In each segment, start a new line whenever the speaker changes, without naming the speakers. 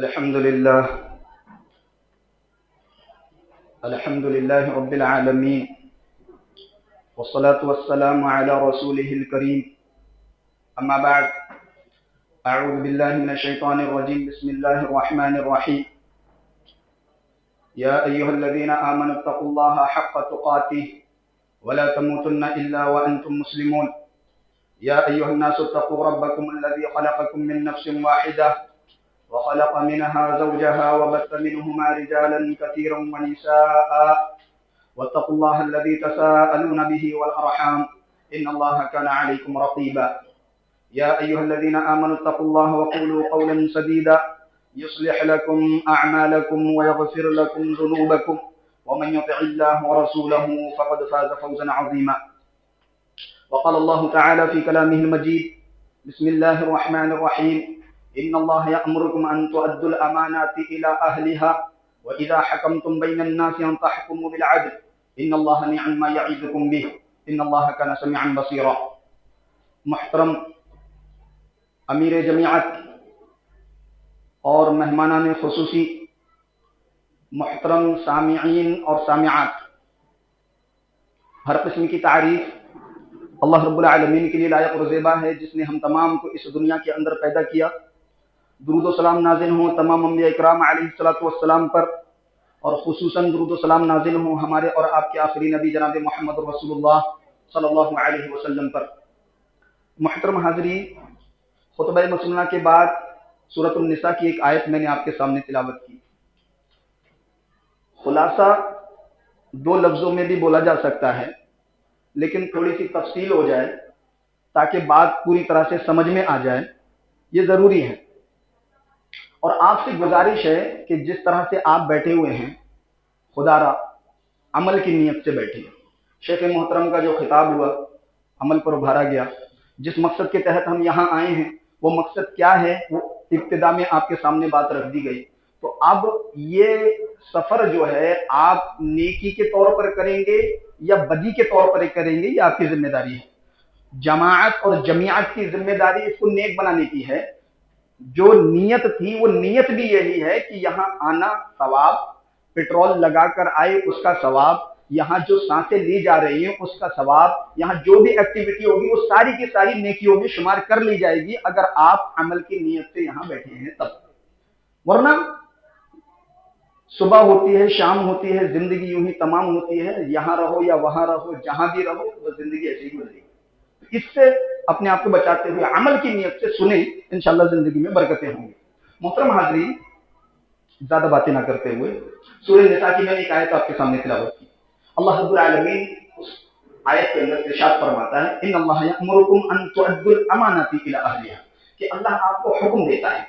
الحمد لله الحمد لله رب العالمين، والصلاة والسلام على رسوله الكريم. أما بعد، أعوذ بالله من الشيطان الرجيم. بسم الله الرحمن الرحيم. يا أيها الذين آمنوا اتقوا الله حق تقاته ولا تموتن إلا وأنتم مسلمون. يا أيها الناس اتقوا ربكم الذي خلقكم من نفس واحدة وخلق منها زوجها وبث منهما رجالا كثيرا ونساء، واتقوا الله الذي تساءلون به والأرحام إن الله كان عليكم رقيبا. يا أيها الذين آمنوا اتقوا الله وقولوا قولا سديدا يصلح لكم أعمالكم ويغفر لكم ذنوبكم، ومن يطع الله ورسوله فقد فاز فوزا عظيما. وقال الله تعالى في كلامه المجيد: بسم الله الرحمن الرحيم. إن الله يأمركم أن تؤدوا الأمانات إلى أهلها وإذا حكمتم بين الناس أن تحكموا بالعدل إن الله نعم ما يعظكم به إن الله كان سميعا بصيرا. محترم امیر جماعت اور مہمانان خصوصی، محترم سامعین اور سامعات، ہر قسم کی تعریف اللہ رب العالمین کے لیے لائق اور زیبا ہے، جس نے ہم تمام کو اس دنیا کے اندر پیدا کیا. درود و سلام نازل ہوں تمام انبیاء اکرام علیہ الصلوۃ والسلام پر، اور خصوصاً درود و سلام نازل ہوں ہمارے اور آپ کے آخری نبی جناب محمد رسول اللہ صلی اللہ علیہ وسلم پر. محترم حاضرین، خطبہ مسنونہ کے بعد سورۃ النساء کی ایک آیت میں نے آپ کے سامنے تلاوت کی. خلاصہ دو لفظوں میں بھی بولا جا سکتا ہے، لیکن تھوڑی سی تفصیل ہو جائے تاکہ بات پوری طرح سے سمجھ میں آ جائے، یہ ضروری ہے. اور آپ سے گزارش ہے کہ جس طرح سے آپ بیٹھے ہوئے ہیں، خدا را عمل کی نیت سے بیٹھے. شیخ محترم کا جو خطاب ہوا عمل پر ابھارا گیا. جس مقصد کے تحت ہم یہاں آئے ہیں وہ مقصد کیا ہے، وہ ابتدا میں آپ کے سامنے بات رکھ دی گئی. تو اب یہ سفر جو ہے آپ نیکی کے طور پر کریں گے یا بدی کے طور پر کریں گے، یہ آپ کی ذمہ داری ہے. جماعت اور جمیعت کی ذمہ داری اس کو نیک بنانے کی ہے. جو نیت تھی وہ نیت بھی یہی ہے کہ یہاں آنا ثواب، پیٹرول لگا کر آئے اس کا ثواب، یہاں جو سانسیں لی جا رہی ہیں اس کا ثواب، یہاں جو بھی ایکٹیویٹی ہوگی وہ ساری کی ساری نیکیوں میں شمار کر لی جائے گی اگر آپ عمل کی نیت سے یہاں بیٹھے ہیں تب. ورنہ صبح ہوتی ہے، شام ہوتی ہے، زندگی یوں ہی تمام ہوتی ہے. یہاں رہو یا وہاں رہو، جہاں بھی رہو، وہ زندگی ایسے ہی گزرے گی. اس سے اپنے آپ کو بچاتے ہوئے عمل کی نیت سے سنیں، انشاءاللہ زندگی میں برکتیں ہوں گی. محترم حاضرین، زیادہ باتیں نہ کرتے ہوئے سورہ نساء کی میں نے ایک آیت آپ کے سامنے تلاوت کی. اللہ رب العالمین اس آیت کے اندر ارشاد فرماتا ہے: ان اللہ یأمرکم ان تؤدوا الامانات الی اہلھا، کہ اللہ آپ کو حکم دیتا ہے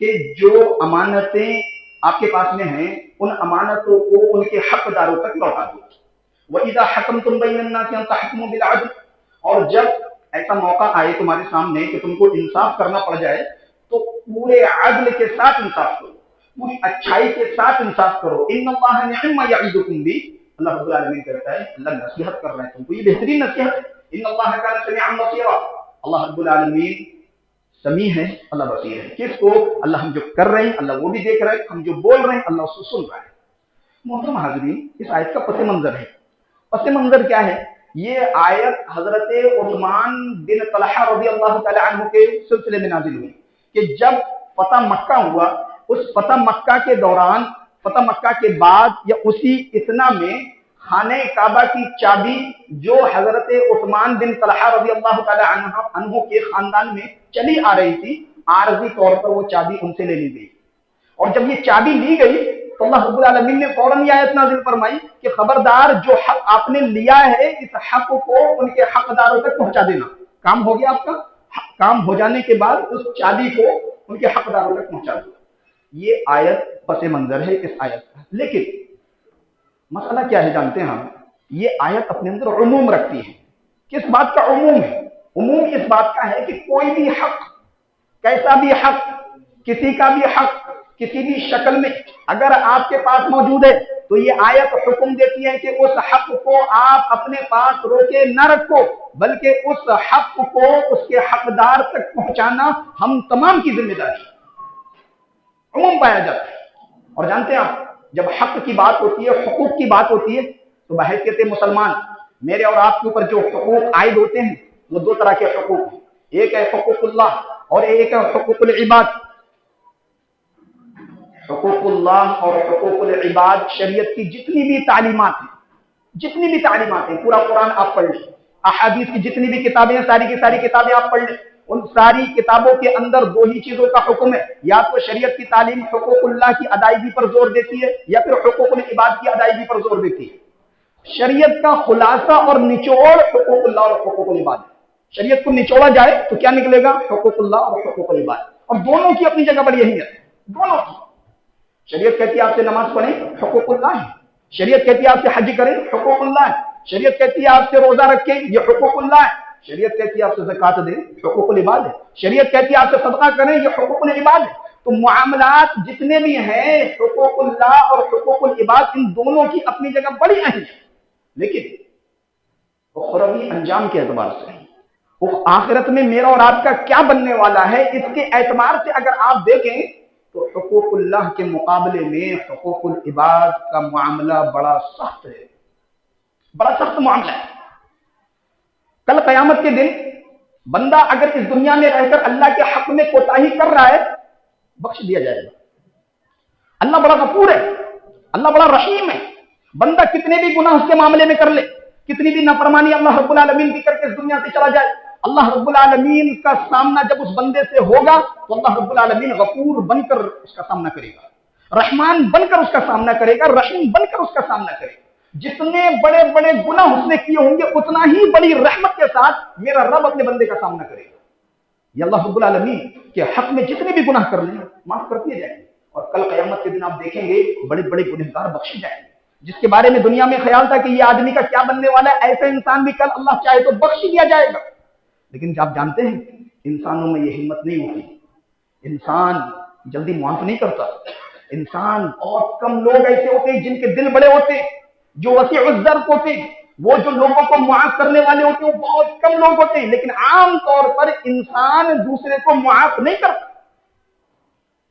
کہ جو امانتیں آپ کے پاس میں ہیں ان امانتوں کو ان کے حقداروں تک لوٹا دو. وَإِذَا حَكَمْتُمْ بَيْنَ النَّاسِ أَن تَحْكُمُوا بِالْعَدْلِ، اور جب ایسا موقع آئے تمہارے سامنے کہ تم کو انصاف کرنا پڑ جائے تو پورے عدل کے ساتھ انصاف کرو، پوری اچھائی کے ساتھ انصاف کرو. ان اللہ نعم ما یعظکم بہ، اللہ رب العالمین کہتا ہے اللہ نصیحت کر رہا ہے تم کو، یہ بہترین نصیحت ہے. ان اللہ کان سمیعا بصیرا، اللہ رب العالمین سمیع ہے، اللہ بصیر ہے. کس کو؟ اللہ ہم جو کر رہے ہیں اللہ وہ بھی دیکھ رہا ہے، ہم جو بول رہے ہیں اللہ اس کو سن رہا ہے. محترم حاضرین، اس آیت کا پس منظر ہے. پس منظر کیا ہے؟ یہ آیت حضرت عثمان بن طلحہ رضی اللہ تعالی عنہ کے سلسلے میں نازل ہوئی کہ جب فتح مکہ ہوا، اس فتح مکہ کے دوران، فتح مکہ کے بعد یا اسی اتنا میں خانہ کعبہ کی چابی جو حضرت عثمان بن طلحہ رضی اللہ تعالی عنہ کے خاندان میں چلی آ رہی تھی، عارضی طور پر وہ چابی ان سے لے لی گئی. اور جب یہ چابی لی گئی تو اللہ رب العالمین نے فوراً یہ آیت نازل فرمائی کہ خبردار جو حق آپ نے لیا ہے اس حق کو ان کے حقداروں تک پہنچا دینا. کام ہو گیا آپ کا، کام ہو جانے کے بعد اس چابی کو ان کے حقداروں تک پہنچا دو. یہ آیت پس منظر ہے اس آیت کا. لیکن مسئلہ کیا ہے جانتے ہیں ہم؟ یہ آیت اپنے اندر عموم رکھتی ہے. کس بات کا عموم ہے؟ عموم اس بات کا ہے کہ کوئی بھی حق، کیسا بھی حق، کسی کا بھی حق کسی بھی شکل میں اگر آپ کے پاس موجود ہے تو یہ آیت حکم دیتی ہے کہ اس حق کو آپ اپنے پاس روکے نہ رکھو، بلکہ اس حق کو اس کے حقدار تک پہنچانا ہم تمام کی ذمہ داری ہے. عموم پایا جاتا ہے۔ اور جانتے ہیں آپ، جب حق کی بات ہوتی ہے، حقوق کی بات ہوتی ہے، تو بحیثیت مسلمان میرے اور آپ کے اوپر جو حقوق عائد ہوتے ہیں وہ دو طرح کے حقوق ہیں، ایک ہے حقوق اللہ اور ایک ہے حقوق العباد۔ حقوق اللہ اور حقوق العباد شریعت کی جتنی بھی تعلیمات ہیں، جتنی بھی تعلیمات ہیں، پورا قرآن آپ پڑھ لیں، احادیث کی جتنی بھی کتابیں ہیں، ساری کی ساری کتابیں آپ پڑھ لیں، ان ساری کتابوں کے اندر دو ہی چیزوں کا حکم ہے، یا تو شریعت کی تعلیم حقوق اللہ کی ادائیگی پر زور دیتی ہے یا پھر حقوق العباد کی ادائیگی پر زور دیتی ہے۔ شریعت کا خلاصہ اور نچوڑ حقوق اللہ اور حقوق العباد ہے۔ شریعت کو نچوڑا جائے تو کیا نکلے گا؟ حقوق اللہ اور حقوق العباد، اور دونوں کی اپنی جگہ بڑی اہمیت ہے، دونوں کی۔ شریعت کہتی ہے آپ سے نماز پڑھیں، حقوق اللہ ہے۔ شریعت کہتی ہے آپ سے حج کریں، حقوق اللہ ہے۔ شریعت کہتی ہے آپ سے روزہ رکھیں، یہ حقوق اللہ ہے۔ شریعت کہتی ہے آپ سے زکوٰۃ دیں، حقوق العباد ہے۔ شریعت کہتی ہے آپ سے صدقہ کریں، یہ حقوق العباد ہے۔ تو معاملات جتنے بھی ہیں، حقوق اللہ اور حقوق العباد، ان دونوں کی اپنی جگہ بڑی اہمیت ہے، لیکن اخروی انجام کے اعتبار سے، وہ آخرت میں میرا اور آپ کا کیا بننے والا ہے، اس کے اعتبار سے اگر آپ دیکھیں تو حقوق اللہ کے مقابلے میں حقوق العباد کا معاملہ بڑا سخت ہے، بڑا سخت معاملہ ہے۔ کل قیامت کے دن بندہ اگر اس دنیا میں رہ کر اللہ کے حق میں کوتاہی کر رہا ہے، بخش دیا جائے گا۔ اللہ بڑا غفور ہے، اللہ بڑا رحیم ہے۔ بندہ کتنے بھی گناہ اس کے معاملے میں کر لے، کتنی بھی نافرمانی اللہ رب العالمین کی کر کے اس دنیا سے چلا جائے، اللہ رب العالمین کا سامنا جب اس بندے سے ہوگا تو اللہ رب العالمین غفور بن کر اس کا سامنا کرے گا، رحمان بن کر اس کا سامنا کرے گا، رحیم بن کر اس کا سامنا کرے گا۔ جتنے بڑے بڑے گناہ اس نے کیے ہوں گے، اتنا ہی بڑی رحمت کے ساتھ میرا رب اپنے بندے کا سامنا کرے گا۔ یہ اللہ رب العالمین کے حق میں جتنے بھی گناہ کر لیں معاف کر دیے جائیں گے، اور کل قیامت کے دن آپ دیکھیں گے بڑے بڑے گنہگار بخشے جائیں گے۔ جس کے بارے میں دنیا میں خیال تھا کہ یہ آدمی کا کیا بننے والا ہے، ایسا انسان بھی کل اللہ چاہے تو بخش دیا جائے گا۔ لیکن آپ جانتے ہیں انسانوں میں یہ ہمت نہیں ہوتی، انسان جلدی معاف نہیں کرتا۔ انسان بہت کم لوگ ایسے ہوتے ہیں جن کے دل بڑے ہوتے ہیں، جو وسیع الظرف ہوتے ہیں، وہ جو لوگوں کو معاف کرنے والے ہوتے ہیں، وہ بہت کم لوگ ہوتے ہیں۔ لیکن عام طور پر انسان دوسرے کو معاف نہیں کرتا،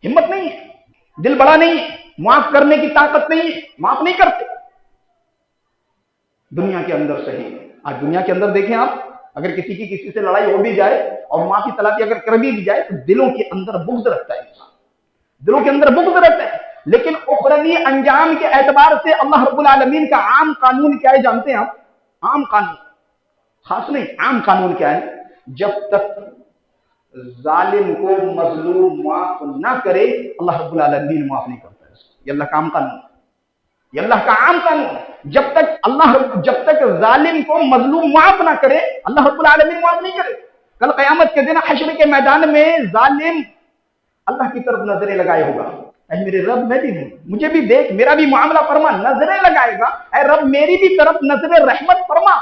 ہمت نہیں ہے، دل بڑا نہیں ہے، معاف کرنے کی طاقت نہیں ہے، معاف نہیں کرتے۔ دنیا کے اندر صحیح، آج دنیا کے اندر دیکھیں آپ، اگر کسی سے لڑائی ہو بھی جائے اور معافی تلافی اگر کر بھی جائے تو دلوں کے اندر بغض رکھتا ہے انسان، دلوں کے اندر بغض رہتا ہے۔ لیکن اخروی انجام کے اعتبار سے اللہ رب العالمین کا عام قانون کیا ہے جانتے ہیں آپ؟ عام قانون، خاص نہیں، عام قانون کیا ہے؟ جب تک ظالم کو مظلوم معاف نہ کرے اللہ رب العالمین معاف نہیں کرتا ہے۔ یہ اللہ کا عام قانون ہے، یہ اللہ کا عام قانون ہے۔ جب تک ظالم کو مظلوم معاف نہ کرے اللہ رب العالمین معاف نہیں کرے۔ کل قیامت کے دن حشر کے میدان میں ظالم اللہ کی طرف نظریں لگائے ہوگا، اے میرے رب میں بھی ہوں، مجھے بھی دیکھ، میرا بھی معاملہ فرما، نظریں لگائے گا، اے رب میری بھی طرف نظر رحمت فرما۔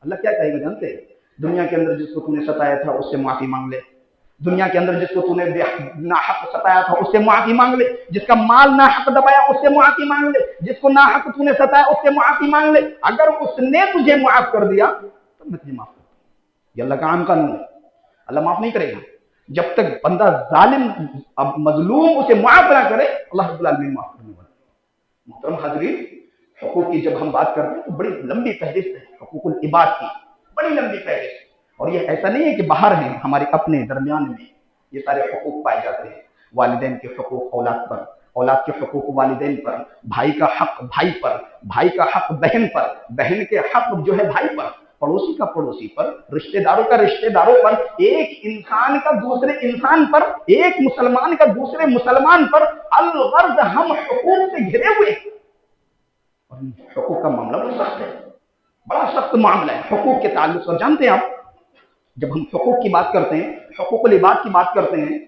اللہ کیا کہے گا جانتے ہیں؟ دنیا کے اندر جس کو تو نے ستایا تھا اس سے معافی مانگ لے، دنیا کے اندر جس کو تو نے ناحق ستایا تھا اس سے معافی مانگ لے، جس کا مال ناحق دبایا اس سے معافی مانگ لے، جس کو ناحق تو نے ستایا اس سے معافی مانگ لے۔ اگر اس نے تجھے معاف کر دیا تو میں تجھے معاف کرتا ہوں۔ یہ اللہ کا عام قانون ہے، اللہ معاف نہیں کرے گا جب تک بندہ ظالم مظلوم اسے معاف نہ کرے، اللہ رب العالمین معاف کرنے والا۔ محترم حاضرین، حقوق کی جب ہم بات کرتے ہیں تو بڑی لمبی فہرست ہے حقوق العباد کی، بڑی لمبی فہرست، اور یہ ایسا نہیں ہے کہ باہر ہیں، ہمارے اپنے درمیان میں یہ سارے حقوق پائے جاتے ہیں۔ والدین کے حقوق اولاد پر، اولاد کے حقوق والدین پر، بھائی کا حق بھائی پر، بھائی کا حق بہن پر، بہن کے حق جو ہے بھائی پر، پڑوسی کا پڑوسی پر، رشتہ داروں کا رشتہ داروں پر، ایک انسان کا دوسرے انسان پر، ایک مسلمان کا دوسرے مسلمان پر، الغرض ہم حقوق سے گھرے ہوئے ہیں۔ اور حقوق کا معاملہ بڑا سخت ہے، بڑا سخت معاملہ ہے حقوق کے تعلق سے۔ اور جانتے ہیں آپ، جب ہم حقوق کی بات کرتے ہیں، حقوق العباد کی بات کرتے ہیں،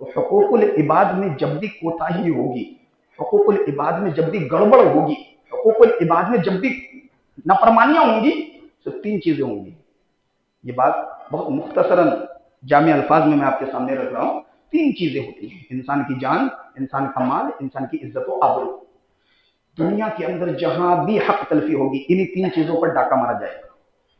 تو حقوق العباد میں جب بھی کوتاہی ہوگی، حقوق العباد میں جب بھی گڑبڑ ہوگی، حقوق العباد میں جب بھی نافرمانیاں ہوں گی تو تین چیزیں ہوں گی۔ یہ بات بہت مختصراً جامع الفاظ میں آپ کے سامنے رکھ رہا ہوں۔ تین چیزیں ہوتی ہیں: انسان کی جان، انسان کا مال، انسان کی عزت و آبرو۔ دنیا کے اندر جہاں بھی حق تلفی ہوگی انہی تین چیزوں پر ڈاکہ مارا جائے گا،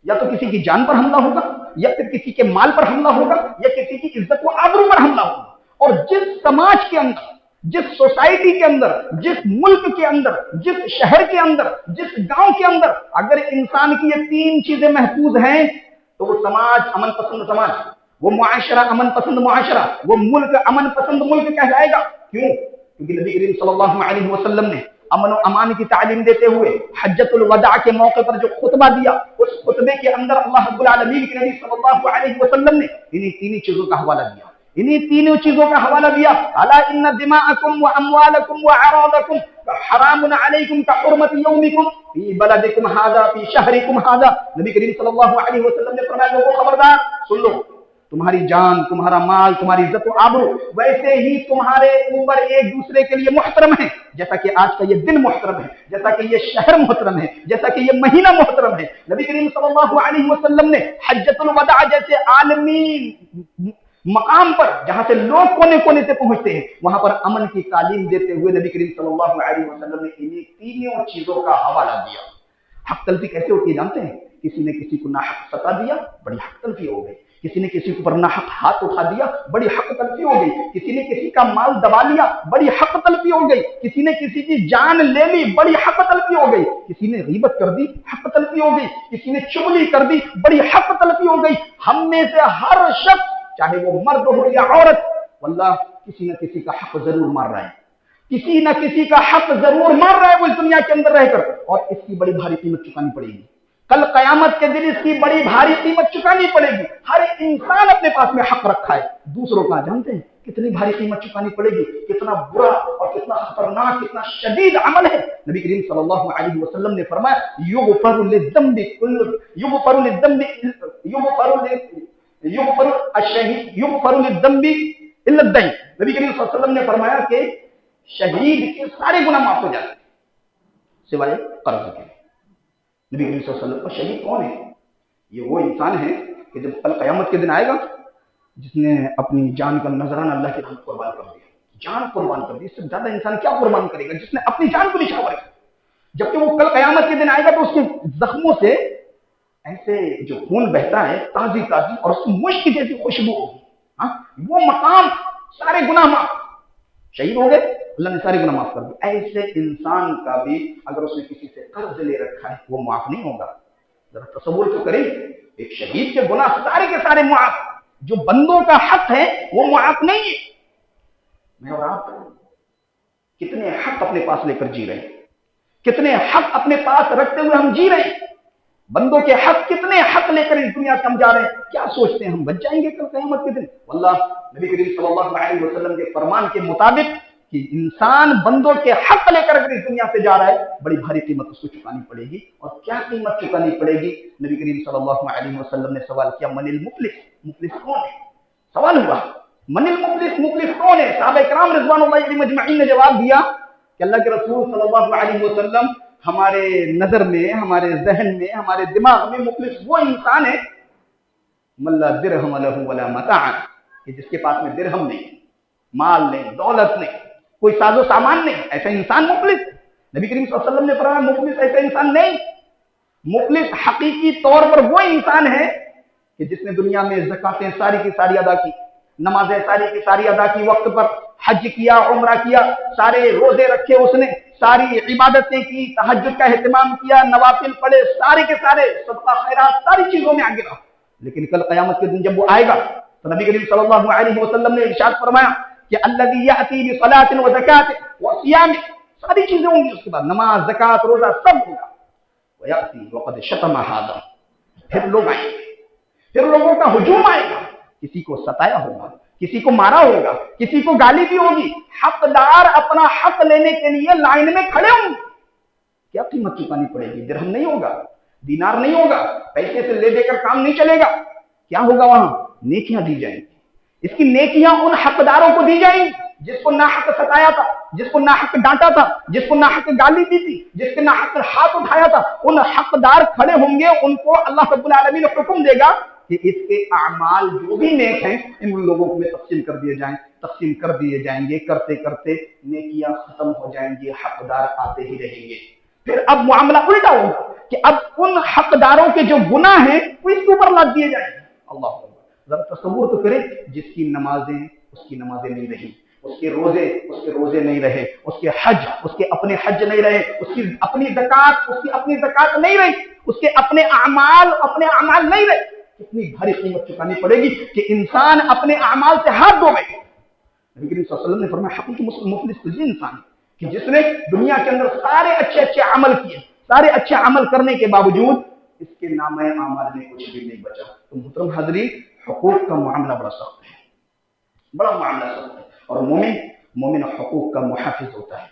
یا تو کسی کی جان پر حملہ ہوگا، یا پھر کسی کے مال پر حملہ ہوگا، یا کسی کی عزت و آبرو پر حملہ ہوگا۔ اور جس سماج کے اندر، جس سوسائٹی کے اندر، جس ملک کے اندر، جس شہر کے اندر، جس گاؤں کے اندر اگر انسان کی یہ تین چیزیں محفوظ ہیں تو وہ سماج امن پسند سماج، وہ معاشرہ امن پسند معاشرہ، وہ ملک امن پسند ملک کہلائے گا۔ کیوں؟ کیونکہ نبی کریم صلی اللہ علیہ وسلم نے امن و امان کی تعلیم دیتے ہوئے حجۃ الوداع کے موقع پر جو خطبہ دیا، اس خطبے کے اندر اللہ رب العالمین کے نبی صلی اللہ علیہ وسلم نے انہی تین چیزوں کا حوالہ دیا، انہی تینوں چیزوں کا حوالہ دیا۔ الا ان دماءکم واموالکم واعراضکم حرام علیکم کحرمۃ یومکم فی بلدکم ھذا فی شہرکم ھذا۔ نبی کریم صلی اللہ علیہ وسلم نے فرمایا لوگوں خبردار سن لو، تمہاری جان، تمہارا مال، تمہاری عزت و آبرو ویسے ہی تمہارے اوپر ایک دوسرے کے لیے محترم ہے، جیسا کہ آج کا یہ دن محترم ہے، جیسا کہ یہ شہر محترم ہے، جیسا کہ یہ مہینہ محترم ہے۔ نبی کریم صلی اللہ علیہ وسلم نے حجۃ الوداع جیسے عالمی مقام پر جہاں سے لوگ کونے کونے سے پہنچتے ہیں وہاں پر امن کی تعلیم دیتے ہوئے نبی کریم صلی اللہ علیہ وسلم نے انہیں تینوں چیزوں کا حوالہ دیا۔ حق تلفی کیسے ہوتی ہے جانتے ہیں؟ کسی نے کسی کو ناحق ستا دیا، بڑی حق تلفی ہو گئی۔ کسی نے کسی کے اوپر ناحق ہاتھ اٹھا دیا، بڑی حق تلفی ہو گئی۔ کسی نے کسی کا مال دبا لیا، بڑی حق تلفی ہو گئی۔ کسی نے کسی کی جان لے لی، بڑی حق تلفی ہو گئی۔ کسی نے غیبت کر دی، حق تلفی ہو گئی۔ کسی نے چغلی کر دی، بڑی حق تلفی ہو گئی۔ ہم میں سے ہر شخص چاہے وہ مرد ہو یا عورت، واللہ کسی نہ کسی کا حق ضرور مار رہا ہے، کسی نہ کسی کا حق ضرور مار رہا ہے وہ اس دنیا کے اندر رہ کر، اور اس کی بڑی بھاری قیمت چکانی پڑے گی۔ کل قیامت کے دن اس کی بڑی بھاری قیمت چکانی پڑے گی۔ ہر انسان اپنے پاس میں حق رکھا ہے، دوسروں کا جانتے ہیں کتنی بھاری قیمت چکانی پڑے گی، کتنا برا اور کتنا خطرناک، کتنا شدید عمل ہے۔ نبی کریم صلی اللہ علیہ وسلم نے فرمایا یغفر للذنب کل یغفر للذنب یغفر الشہید یغفر للذنب الا الدین۔ نبی کریم صلی اللہ علیہ وسلم نے فرمایا کہ شہید کے سارے گناہ معاف ہو جاتے ہیں سوائے قرض کے۔ نبی کریم صلی اللہ علیہ وسلم اور شہید کون ہے؟ یہ وہ انسان ہے کہ جب کل قیامت کے دن آئے گا جس نے اپنی جان کا نذرانہ اللہ کی رحمت قربان کر دیا، جان قربان کر دی۔ اس سے زیادہ انسان کیا قربان کرے گا جس نے اپنی جان کو نچھاور کیا؟ جبکہ وہ کل قیامت کے دن آئے گا تو اس کے زخموں سے ایسے جو خون بہتا ہے تازی تازی اور اس کی مشک جیسی خوشبو ہوگی، وہ مقام، سارے گناہ معاف، شہید ہو گئے اللہ نے سارے گناہ معاف کر دیے۔ ایسے انسان کا بھی اگر اس نے کسی سے قرض لے رکھا ہے وہ معاف نہیں ہوگا۔ ذرا تصور تو کریں، ایک شہید کے گناہ سارے کے سارے معاف، جو بندوں کا حق ہے وہ معاف نہیں ہے۔ میں اور آپ کتنے حق اپنے پاس لے کر جی رہے ہیں، کتنے حق اپنے پاس رکھتے ہوئے ہم جی رہے ہیں، بندوں کے حق کتنے حق لے کر اس دنیا سے ہم جا رہے ہیں۔ کیا سوچتے ہیں ہم بچ جائیں گے کل قیامت کے دن؟ واللہ نبی کریم صلی اللہ علیہ وسلم کے فرمان کے مطابق کہ انسان بندوں کے حق لے کر اگر اس دنیا سے جا رہا ہے بڑی بھاری قیمت اس کو چکانی پڑے گی۔ اور کیا قیمت چکانی پڑے گی؟ نبی کریم صلی اللہ علیہ وسلم نے سوال کیا من المفلس، مفلس کون ہے؟ سوال ہوا من المفلس، مفلس کون ہے؟ صحابہ کرام رضوان اللہ علیہم اجمعین نے جواب دیا کہ اللہ کے رسول صلی اللہ علیہ وسلم ہمارے نظر میں، ہمارے ذہن میں، ہمارے دماغ میں مفلس وہ انسان ہے من لا درہم لہ ولا متاع، کہ جس کے پاس میں درہم نہیں، مال نہیں، دولت نہیں، کوئی ساز و سامان نہیں، ایسا انسان مفلس۔ نبی کریم صلی اللہ علیہ وسلم نے فرمایا مفلس ایسا انسان نہیں، مفلس حقیقی طور پر وہ انسان ہے کہ جس نے دنیا میں زکاتیں ساری کی ساری ادا کی، نمازیں ساری کی ساری ادا کی وقت پر، حج کیا، عمرہ کیا، سارے روزے رکھے اس نے، ساری عبادتیں کی، تہجد کا اہتمام کیا، نوافل پڑھے، سارے کے سارے صدقہ خیرات ساری چیزوں میں آگے رہا۔ لیکن کل قیامت کے دن جب وہ آئے گا تو نبی کریم صلی اللہ علیہ وسلم نے ارشاد فرمایا کہ الذی یأتی بصلاۃ وزکاۃ وصیام، ساری چیزیں ہوں گی اس کے بعد، نماز، زکات، روزہ سب ہوگا، ویأتی وقد شتم ھذا، پھر لوگ آئیں گے، پھر لوگوں کا ہجوم آئے گا، کسی کو ستایا ہوگا، کسی کو مارا ہوگا، کسی کو گالی بھی ہوگی، حقدار اپنا حق لینے کے لیے لائن میں کھڑے ہوں گے۔ کیا قیمت چکانی پڑے گی؟ درہم نہیں ہوگا، دینار نہیں ہوگا، پیسے سے لے دے کر کام نہیں چلے گا۔ کیا ہوگا وہاں؟ نیکیاں دی جائیں گی۔ اس کی نیکیاں ان حقداروں کو دی جائیں گی جس کو ناحق ستایا تھا، جس کو ناحق ڈانٹا تھا، جس کو ناحق گالی دی تھی، جس کے ناحق ہاتھ اٹھایا تھا۔ ان حقدار کھڑے ہوں گے، ان کو اللہ رب العالمین حکم دے گا کہ اس کے اعمال جو بھی نیک ہیں ان لوگوں میں تقسیم کر دیے جائیں، تقسیم کر دیے جائیں گے۔ کرتے کرتے نیکیاں ختم ہو جائیں گی، حقدار آتے ہی رہیں گے۔ پھر اب معاملہ الٹا ہوگا کہ اب ان حقداروں کے جو گناہ ہیں وہ اس کے اوپر لاد دیے جائیں گے۔ اللہ ذرا تصور تو کریں، جس کی نمازیں، اس کی نمازیں نہیں رہی، اس کے روزے نہیں رہے، اس کے اپنے حج نہیں رہے، اس کی اپنی زکات نہیں رہی، اس کے اپنے اعمال نہیں رہے، کتنی بھاری قیمت چکانی پڑے گی کہ انسان اپنے اعمال سے ہاتھ دھو بیٹھے۔ نبی کریم صلی اللہ علیہ وسلم نے فرمایا حقیقی مفلس تو یہ انسان ہے کہ جس نے دنیا کے اندر سارے اچھے عمل کیے، سارے اچھے عمل کرنے کے باوجود اس کے نامہ اعمال میں کچھ بھی نہیں بچا۔ تو محترم حاضرین، حقوق کا معاملہ بڑا سخت ہے، بڑا معاملہ سخت ہے، اور مومن حقوق کا محافظ ہوتا ہے،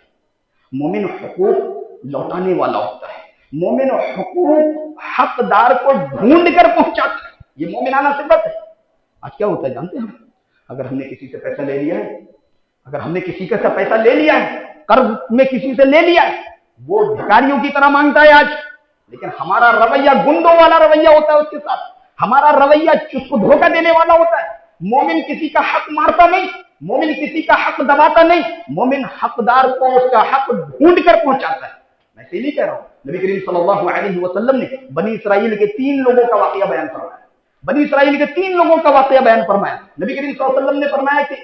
مومن حقوق لوٹانے والا ہوتا ہے، مومن حقوق حقدار کو ڈھونڈ کر پہنچاتا ہے، یہ مومنانہ صفت ہے۔ آج کیا ہوتا ہے جانتے ہیں ہم؟ اگر ہم نے کسی سے پیسہ لے لیا ہے، اگر ہم نے کسی کا پیسہ لے لیا ہے، قرض میں کسی سے لے لیا ہے، وہ بھکاریوں کی طرح مانگتا ہے آج، لیکن ہمارا رویہ گنڈوں والا رویہ ہوتا ہے، اس کے ساتھ ہمارا رویہ اس کو دھوکہ دینے والا ہوتا ہے۔ مومن کسی کا حق مارتا نہیں، مومن کسی کا حق دباتا نہیں، مومن حقدار کو اس کا حق ڈھونڈ کر پہنچاتا ہے۔ میں اسی لیے کہہ رہا ہوں، نبی کریم صلی اللہ علیہ وسلم نے بنی اسرائیل کے 3 لوگوں کا واقعہ بیان فرمایا، بنی اسرائیل کے 3 لوگوں کا واقعہ بیان فرمایا۔ نبی کریم صلی اللہ علیہ وسلم نے فرمایا کہ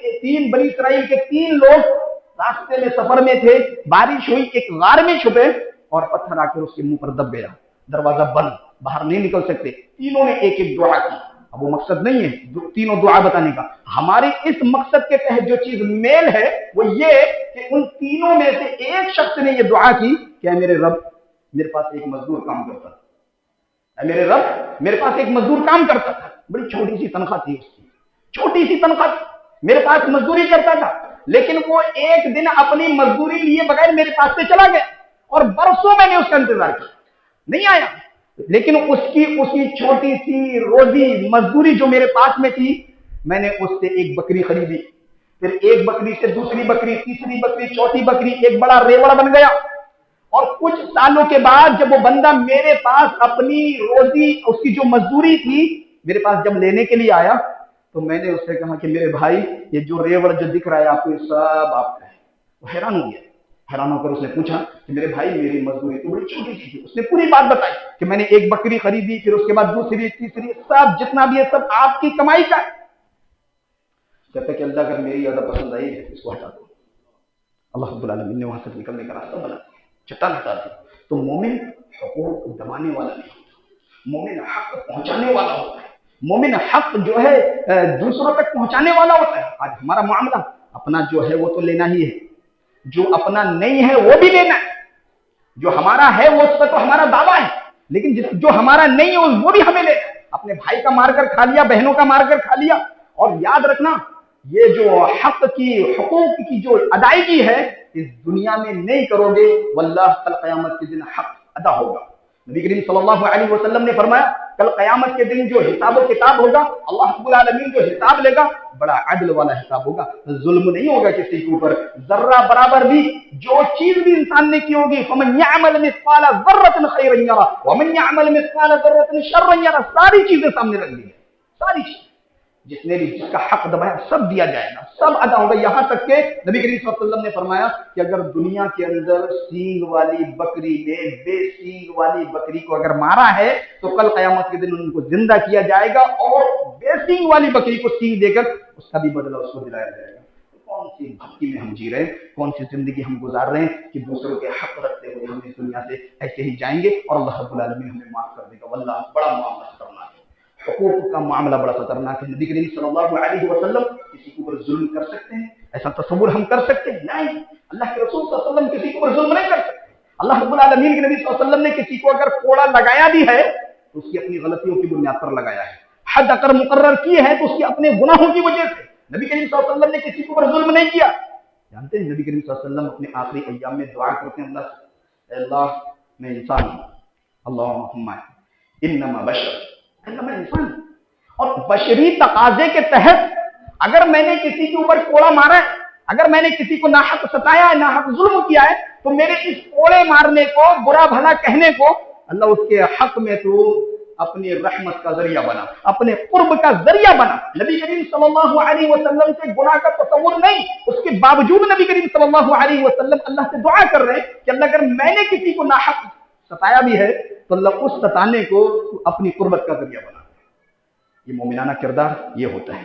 بنی اسرائیل کے 3 لوگ راستے میں سفر میں تھے، بارش ہوئی، ایک غار میں چھپے اور پتھر آ کر اس کے منہ پر دب گیا، دروازہ بند، باہر نہیں نکل سکتے۔ تینوں نے ایک دعا کی۔ اب وہ مقصد نہیں ہے تینوں دعا بتانے کا، ہمارے اس مقصد کے تحت جو چیز میل ہے وہ یہ کہ ان تینوں میں سے ایک شخص نے یہ دعا کی کہ اے میرے رب، میرے پاس ایک مزدور کام کرتا تھا، اے میرے رب میرے پاس ایک مزدور کام کرتا تھا، بڑی چھوٹی سی تنخواہ تھی، اس کی چھوٹی سی تنخواہ تھی، میرے پاس مزدوری کرتا تھا، لیکن وہ ایک دن اپنی مزدوری لیے بغیر میرے پاس سے چلا گیا، اور برسوں میں نے اس کا انتظار کیا، نہیں آیا، لیکن اس کی چھوٹی سی روزی مزدوری جو میرے پاس میں تھی، میں نے اس سے ایک بکری خریدی، پھر ایک بکری سے دوسری بکری، تیسری بکری، چوتھی بکری، ایک بڑا ریوڑ بن گیا، اور کچھ سالوں کے بعد جب وہ بندہ میرے پاس اپنی روزی، اس کی جو مزدوری تھی میرے پاس جب لینے کے لیے آیا، تو میں نے اس سے کہا کہ میرے بھائی یہ جو ریوڑ جو دکھ رہا ہے آپ کو، یہ سب آپ کا ہے۔ وہ حیران ہو گیا، حیران ہو کر اس نے پوچھا کہ میرے بھائی میری مزدوری تو بڑی چھوٹی سی تھی۔ اس نے پوری بات بتائی کہ میں نے ایک بکری خریدی، پھر اس کے بعد دوسری، تیسری، سب جتنا بھی ہے سب آپ کی کمائی کا ہے۔ کہتا کہ اللہ اگر میری زیادہ پسند آئی ہے اس کو ہٹا دو۔ اللہ رب العالمین نے وہاں سے نکلنے کا راستہ بنا دیا، چٹان ہٹا دی۔ تو مومن حقوق دبانے والا نہیں ہوتا، مومن حق پہنچانے والا ہوتا ہے، مومن حق جو ہے دوسروں تک پہنچانے والا ہوتا ہے۔ آج ہمارا معاملہ اپنا جو ہے وہ تو لینا ہی ہے، جو اپنا نہیں ہے وہ بھی لینا ہے، جو ہمارا ہے وہ اس کا تو ہمارا دعویٰ ہے، لیکن جو ہمارا نہیں ہے وہ بھی ہمیں لینا ہے۔ اپنے بھائی کا مار کر کھا لیا، بہنوں کا مار کر کھا لیا، اور یاد رکھنا یہ جو حق کی، حقوق کی جو ادائیگی ہے اس دنیا میں نہیں کرو گے، واللہ کل قیامت کے دن حق ادا ہوگا۔ نبی کریم صلی اللہ علیہ وسلم نے فرمایا کل قیامت کے دن جو حساب و کتاب ہوگا، اللہ رب العالمین جو حساب لے گا بڑا عدل والا حساب ہوگا، ظلم نہیں ہوگا کسی کے اوپر، ذرہ برابر بھی جو چیز بھی انسان نے کی ہوگی، فمن یعمل مثقال ذرۃ خیرا یرہ ومن یعمل مثقال ذرۃ شرا یرہ، ساری چیزیں سامنے رکھ دی ہیں، ساری چیزیں، جس نے بھی جس کا حق دبایا سب دیا جائے گا، سب ادا ہوگا۔ یہاں تک کہ نبی کریم صلی اللہ علیہ وسلم نے فرمایا کہ اگر دنیا کے اندر سینگ والی بکری نے بے سینگ والی بکری کو اگر مارا ہے تو کل قیامت کے دن ان کو زندہ کیا جائے گا، اور بے سینگ والی بکری کو سینگ دے کر اس کا بھی بدلہ اس کو دلایا جائے گا۔ کون سی بھٹی میں ہم جی رہے ہیں، کون سی زندگی ہم گزار رہے ہیں کہ دوسروں کے حق رکھتے ہوئے ہم اس دنیا سے ایسے ہی جائیں گے اور اللہ رب العالمین ہمیں معاف کر دے گا۔ واللہ بڑا معاملہ خطرناک ہے، حقوق کا معاملہ بڑا خطرناک ہے۔ نبی کریم صلی اللہ علیہ وسلم کسی کے اوپر ظلم کر سکتے ہیں؟ ایسا تصور ہم کر سکتے ہیں؟ نہیں، اللہ کے رسول صلی اللہ علیہ وسلم کسی کے اوپر ظلم نہیں کر سکتے۔ اللہ رب العالمین کے نبی صلی اللہ علیہ وسلم نے کسی کو اگر کوڑا لگایا بھی ہے تو اس کی اپنی غلطیوں کی بنیاد پر لگایا ہے، حد اگر مقرر کیے ہیں تو اس کی اپنے گناہوں کی وجہ سے۔ نبی کریم صلی اللہ علیہ وسلم نے کسی کے اوپر ظلم نہیں کیا۔ جانتے ہیں نبی کریم صلی اللہ علیہ وسلم اپنے آخری ایام میں دعا کرتے ہیں اللہ سے، اے اللہ میں انسان ہوں، اللہم انما بشر، اللہ میں انسان ہوں، اور بشری تقاضے کے تحت اگر میں نے کسی کے اوپر کوڑا مارا ہے، اگر میں نے کسی کو ناحق ستایا ہے، ناحق ظلم کیا ہے، تو میرے اس کوڑے مارنے کو، برا بھلا کہنے کو، اللہ اس کے حق میں تو اپنی رحمت کا ذریعہ بنا، اپنے قرب کا ذریعہ بنا۔ نبی کریم صلی اللہ علیہ وسلم سے گناہ کا تصور نہیں، اس کے باوجود نبی کریم صلی اللہ علیہ وسلم اللہ سے دعا کر رہے ہیں کہ اللہ اگر میں نے کسی کو ناحق ستایا بھی ہے تو اللہ اس ستانے کو اپنی قربت کا ذریعہ بنا۔ یہ مومنانہ کردار یہ ہوتا ہے۔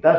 10,